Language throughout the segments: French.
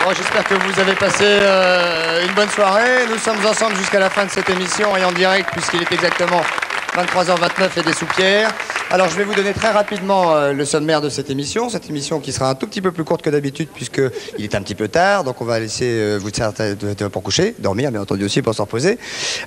Bon, j'espère que vous avez passé une bonne soirée. Nous sommes ensemble jusqu'à la fin de cette émission et en direct puisqu'il est exactement 23h29 et des soupières. Alors je vais vous donner très rapidement le sommaire de cette émission qui sera un tout petit peu plus courte que d'habitude puisqu'il est un petit peu tard, donc on va laisser vous pour coucher, dormir bien entendu aussi pour se reposer.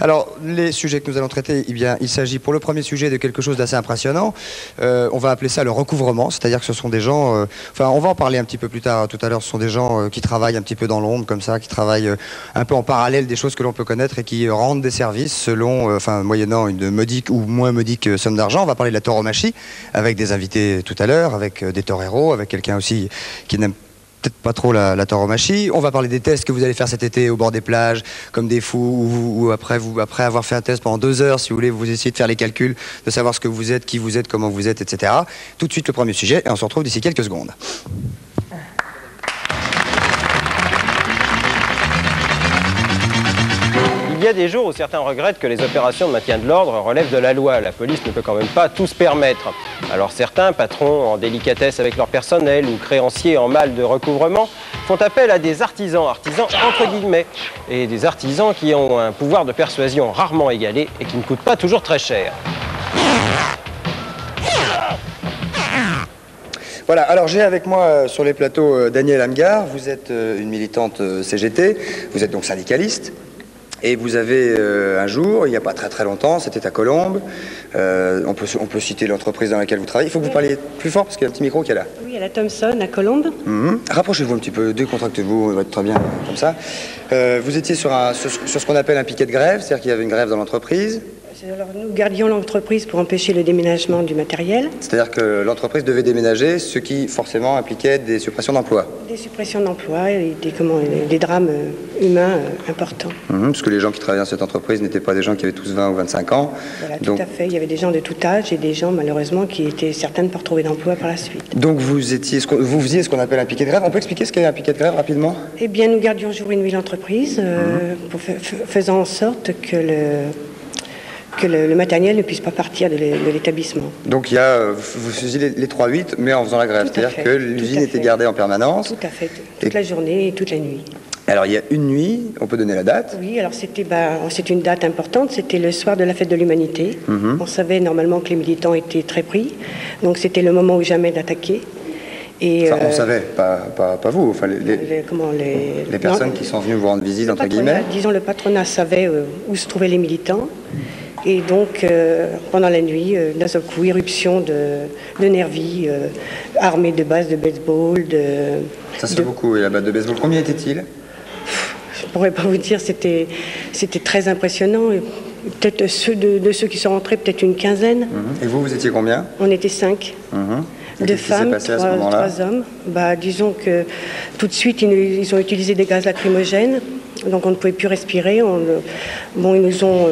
Alors les sujets que nous allons traiter, eh bien, il s'agit pour le premier sujet de quelque chose d'assez impressionnant. On va appeler ça le recouvrement, c'est-à-dire que ce sont des gens, enfin on va en parler un petit peu plus tard tout à l'heure, ce sont des gens qui travaillent un petit peu dans l'ombre comme ça, qui travaillent un peu en parallèle des choses que l'on peut connaître et qui rendent des services selon, moyennant une modique ou moins modique somme d'argent. On va parler de la tauromachie avec des invités tout à l'heure, avec des toreros, avec quelqu'un aussi qui n'aime peut-être pas trop la tauromachie. On va parler des tests que vous allez faire cet été au bord des plages, comme des fous, ou après avoir fait un test pendant 2 heures, si vous voulez, vous essayez de faire les calculs, de savoir ce que vous êtes, qui vous êtes, comment vous êtes, etc. Tout de suite, le premier sujet, et on se retrouve d'ici quelques secondes. Il y a des jours où certains regrettent que les opérations de maintien de l'ordre relèvent de la loi. La police ne peut quand même pas tout se permettre. Alors certains, patrons en délicatesse avec leur personnel ou créanciers en mal de recouvrement, font appel à des artisans entre guillemets, et des artisans qui ont un pouvoir de persuasion rarement égalé et qui ne coûtent pas toujours très cher. Voilà, alors j'ai avec moi sur les plateaux Danielle Amgar, vous êtes une militante CGT, vous êtes donc syndicaliste. Et vous avez un jour, il n'y a pas très longtemps, c'était à Colombes, on peut citer l'entreprise dans laquelle vous travaillez. Il faut que vous parliez plus fort parce qu'il y a un petit micro qui est là. Oui, à la Thomson, à Colombes. Rapprochez-vous un petit peu, décontractez-vous, on va être très bien comme ça. Vous étiez sur ce qu'on appelle un piquet de grève, c'est-à-dire qu'il y avait une grève dans l'entreprise. Alors, nous gardions l'entreprise pour empêcher le déménagement du matériel. C'est-à-dire que l'entreprise devait déménager, ce qui forcément impliquait des suppressions d'emplois. Des suppressions d'emplois et des drames humains importants. Parce que les gens qui travaillaient dans cette entreprise n'étaient pas des gens qui avaient tous 20 ou 25 ans. Voilà, tout à fait. Il y avait des gens de tout âge et des gens, malheureusement, qui étaient certains de ne pas retrouver d'emploi par la suite. Donc vous faisiez ce qu'on appelle un piquet de grève. On peut expliquer ce qu'est un piquet de grève rapidement? Eh bien, nous gardions jour et nuit l'entreprise, faisant en sorte que le matériel ne puisse pas partir de l'établissement. Donc vous faisiez les 3-8, mais en faisant la grève. C'est-à-dire que l'usine était gardée en permanence. Tout à fait, toute la journée et toute la nuit. Alors il y a une nuit, on peut donner la date? Oui, alors c'était une date importante, c'était le soir de la fête de l'Humanité. On savait normalement que les militants étaient très pris, donc c'était le moment ou jamais d'attaquer. Et on savait, pas vous, enfin les personnes qui sont venues vous rendre visite, entre guillemets. Disons, le patronat savait où se trouvaient les militants. Et donc, pendant la nuit, d'un seul coup, éruption de nervis, armés de bases de baseball. Ça se fait beaucoup, et la base de baseball, combien était-il? Je ne pourrais pas vous dire, c'était très impressionnant. Peut-être de ceux qui sont rentrés, peut-être une quinzaine. Et vous étiez combien? On était 5. 2 femmes, 3 hommes. Disons que tout de suite, ils ont utilisé des gaz lacrymogènes, donc on ne pouvait plus respirer. Ils nous ont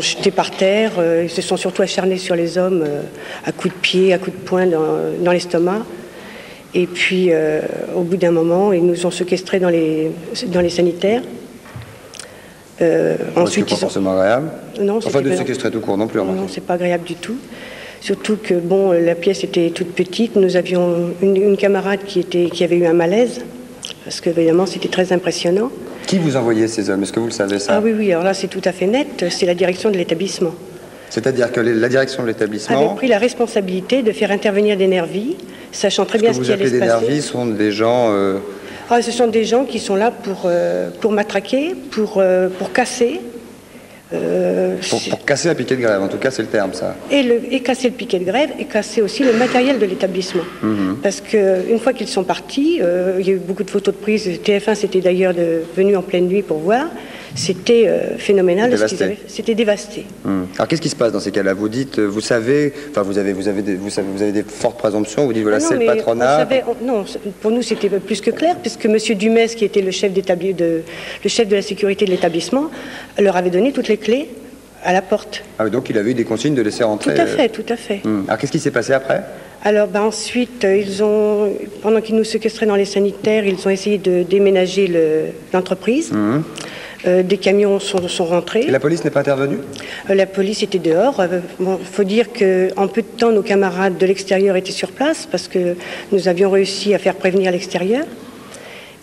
jetés par terre. Ils se sont surtout acharnés sur les hommes à coups de pied, à coups de poing dans l'estomac. Et puis, au bout d'un moment, ils nous ont séquestrés dans les sanitaires. Ensuite, c'est pas forcément agréable. Non, enfin, de séquestrer tout court non plus. Non, c'est pas agréable du tout. Surtout que la pièce était toute petite. Nous avions une camarade qui avait eu un malaise, parce que évidemment c'était très impressionnant. Qui vous envoyait ces hommes? Est-ce que vous le savez ça? Ah oui, alors là c'est tout à fait net. C'est la direction de l'établissement. C'est-à-dire que la direction de l'établissement avait pris la responsabilité de faire intervenir des nervis, sachant très bien ce qui allait se passer. Vous appelez des nervis sont des gens ce sont des gens qui sont là pour matraquer, pour casser. Pour casser un piquet de grève, en tout cas c'est le terme ça. Et casser le piquet de grève et casser aussi le matériel de l'établissement. Parce qu'une fois qu'ils sont partis, il y a eu beaucoup de photos de prise. TF1 c'était d'ailleurs venu en pleine nuit pour voir. C'était phénoménal. C'était dévasté. Alors qu'est-ce qui se passe dans ces cas-là? Vous dites, vous savez, enfin vous avez des fortes présomptions. Vous dites voilà, c'est le patronat. Non, pour nous c'était plus que clair, puisque M. Dumès, qui était le chef de la sécurité de l'établissement, leur avait donné toutes les clés à la porte. Ah oui, donc il avait eu des consignes de laisser rentrer. Tout à fait. Alors qu'est-ce qui s'est passé après? Alors ensuite, pendant qu'ils nous séquestraient dans les sanitaires, ils ont essayé de déménager l'entreprise. Des camions sont rentrés. Et la police n'est pas intervenue? La police était dehors. Faut dire qu'en peu de temps, nos camarades de l'extérieur étaient sur place parce que nous avions réussi à faire prévenir l'extérieur.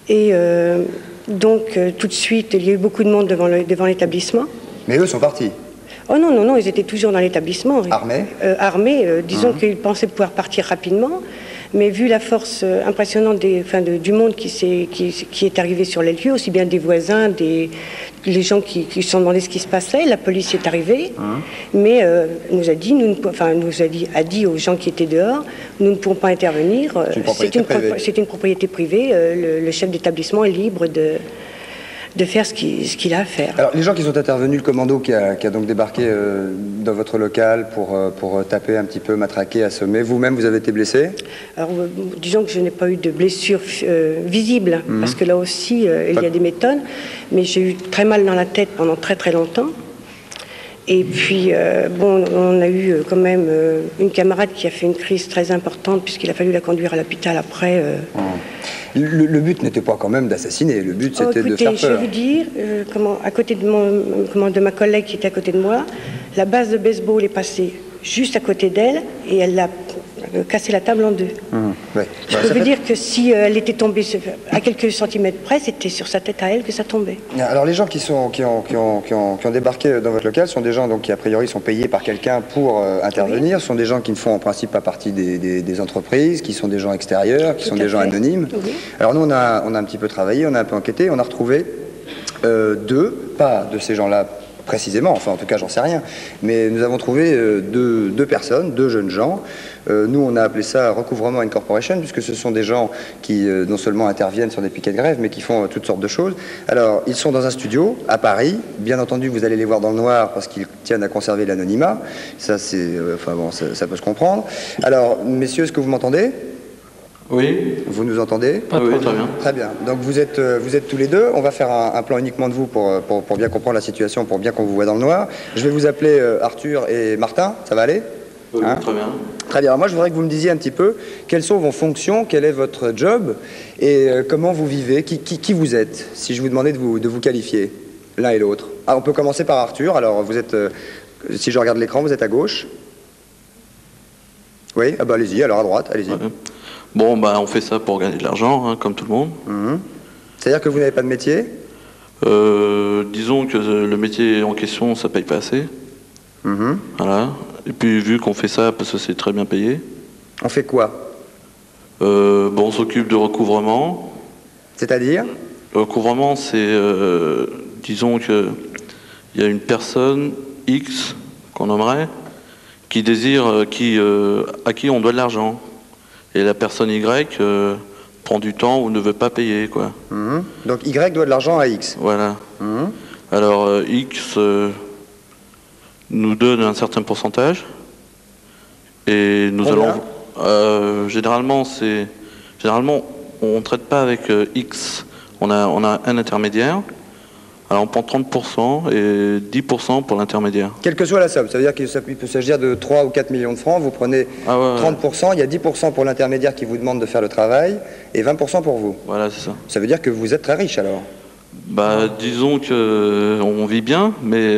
Et donc, tout de suite, il y a eu beaucoup de monde devant l'établissement. Mais eux sont partis? Oh non, non, non, ils étaient toujours dans l'établissement. Armés? Armés, disons qu'ils pensaient pouvoir partir rapidement. Mais vu la force impressionnante du monde qui est arrivé sur les lieux, aussi bien des voisins, les gens qui se sont demandé ce qui se passait, la police est arrivée, mais nous a dit aux gens qui étaient dehors, nous ne pourrons pas intervenir. C'est une propriété privée. Le chef d'établissement est libre de faire ce qu'il a à faire. Alors, les gens qui sont intervenus, le commando qui a donc débarqué dans votre local pour taper un petit peu, matraquer, assommer, vous-même, vous avez été blessé? Alors, disons que je n'ai pas eu de blessure visible, parce que là aussi, il y a des méthodes, mais j'ai eu très mal dans la tête pendant très très longtemps. Et puis, on a eu quand même une camarade qui a fait une crise très importante, puisqu'il a fallu la conduire à l'hôpital après. Le but n'était pas quand même d'assassiner, le but c'était de faire peur. Je vais vous dire, à côté de ma collègue qui était à côté de moi, la base de baseball est passée juste à côté d'elle et elle l'a cassé la table en deux. Ouais. Je peux vous dire que si elle était tombée à quelques centimètres près, c'était sur sa tête à elle que ça tombait. Alors les gens qui ont débarqué dans votre local sont des gens donc, qui a priori sont payés par quelqu'un pour intervenir, sont des gens qui ne font en principe pas partie des entreprises, qui sont des gens extérieurs, qui sont des gens anonymes. Oui. Alors nous on a un petit peu travaillé, on a un peu enquêté, on a retrouvé pas de ces gens-là précisément, enfin en tout cas j'en sais rien, mais nous avons trouvé deux personnes, deux jeunes gens. Nous on a appelé ça recouvrement incorporation, puisque ce sont des gens qui non seulement interviennent sur des piquets de grève, mais qui font toutes sortes de choses. Alors ils sont dans un studio à Paris, bien entendu vous allez les voir dans le noir parce qu'ils tiennent à conserver l'anonymat, ça c'est, ça peut se comprendre. Alors messieurs, est-ce que vous m'entendez ? Oui. Vous nous entendez? Oui, très bien. Très bien. Donc vous êtes tous les deux. On va faire un plan uniquement de vous pour bien comprendre la situation, pour bien qu'on vous voit dans le noir. Je vais vous appeler Arthur et Martin. Ça va aller? Oui, très bien. Très bien. Moi, je voudrais que vous me disiez un petit peu quelles sont vos fonctions, quel est votre job et comment vous vivez, qui vous êtes, si je vous demandais de vous qualifier, l'un et l'autre. On peut commencer par Arthur. Alors, vous êtes, si je regarde l'écran, vous êtes à gauche. Oui? Ah bah allez-y, alors à droite, allez-y. Ouais. Bon, on fait ça pour gagner de l'argent, hein, comme tout le monde. C'est-à-dire que vous n'avez pas de métier? Disons que le métier en question, ça paye pas assez. Voilà. Et puis, vu qu'on fait ça parce que c'est très bien payé. On fait quoi? On s'occupe de recouvrement. C'est-à-dire? Le recouvrement, c'est, disons qu'il y a une personne X, qu'on nommerait, qui désire, à qui on doit de l'argent. Et la personne Y prend du temps ou ne veut pas payer, quoi. Donc Y doit de l'argent à X. Voilà. Alors X nous donne un certain pourcentage et nous allons. Généralement, on ne traite pas avec X. On a un intermédiaire. Alors on prend 30% et 10% pour l'intermédiaire. Quelle que soit la somme, ça veut dire qu'il peut s'agir de 3 ou 4 millions de francs, vous prenez 30%, il y a 10% pour l'intermédiaire qui vous demande de faire le travail, et 20% pour vous. Voilà, c'est ça. Ça veut dire que vous êtes très riche alors? Disons qu'on vit bien, mais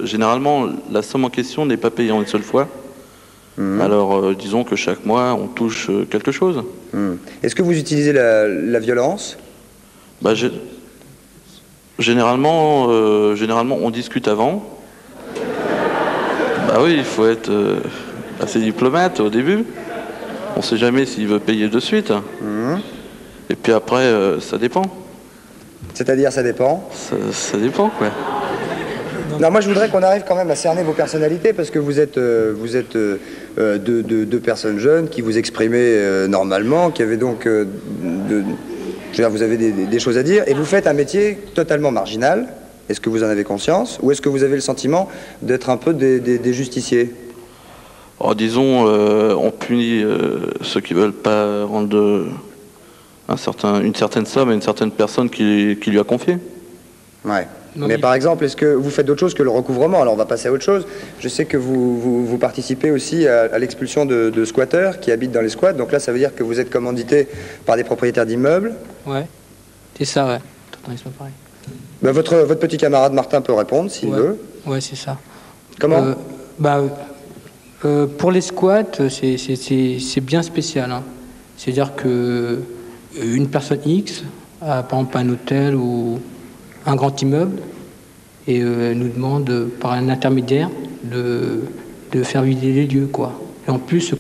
généralement la somme en question n'est pas payée en une seule fois. Alors disons que chaque mois on touche quelque chose. Est-ce que vous utilisez la violence? Généralement, on discute avant. Oui, il faut être assez diplomate au début. On ne sait jamais s'il veut payer de suite. Et puis après, ça dépend. C'est-à-dire, ça dépend? Ça dépend, quoi. Non, moi, je voudrais qu'on arrive quand même à cerner vos personnalités, parce que vous êtes deux personnes jeunes qui vous exprimez normalement, qui avaient donc... vous avez des choses à dire, et vous faites un métier totalement marginal. Est-ce que vous en avez conscience? Ou est-ce que vous avez le sentiment d'être un peu des justiciers? Disons, on punit ceux qui ne veulent pas rendre une certaine somme à une certaine personne qui lui a confié. Ouais. Mais par exemple, est-ce que vous faites d'autres choses que le recouvrement? Alors on va passer à autre chose. Je sais que vous participez aussi à l'expulsion de squatteurs qui habitent dans les squats. Donc là, ça veut dire que vous êtes commandité par des propriétaires d'immeubles? Ouais, c'est ça, ouais. C'est pas pareil. Votre petit camarade Martin peut répondre s'il veut. Ouais, c'est ça. Comment? Pour les squats, c'est bien spécial. Hein. C'est-à-dire que une personne X à, par exemple, un hôtel ou un grand immeuble et nous demande par un intermédiaire de faire vider les lieux, quoi. Et en plus